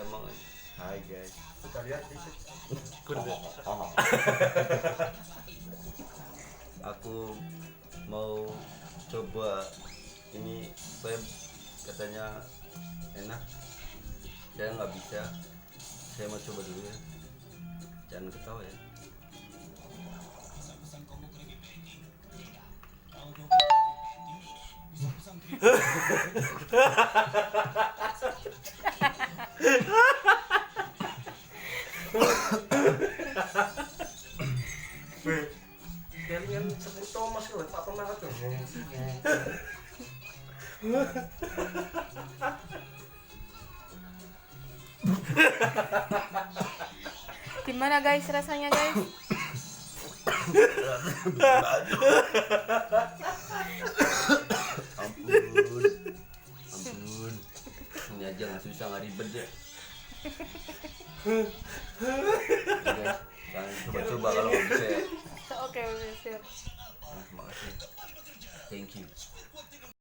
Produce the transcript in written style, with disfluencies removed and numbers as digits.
emang. Hai guys. Kita lihat dikit. Aku mau coba ini web, katanya enak. Saya nggak bisa. Saya mau coba dulu ya. Jangan ketawa ya. Kalian sebut Thomas loh, Pak Thomas tuh. Gimana guys rasanya guys? Ampun. Ini aja nggak susah, nggak ribet ya. Guys, jangan coba-coba kalau nggak bisa ya. Oke, siap. Nah, makasih. Thank you.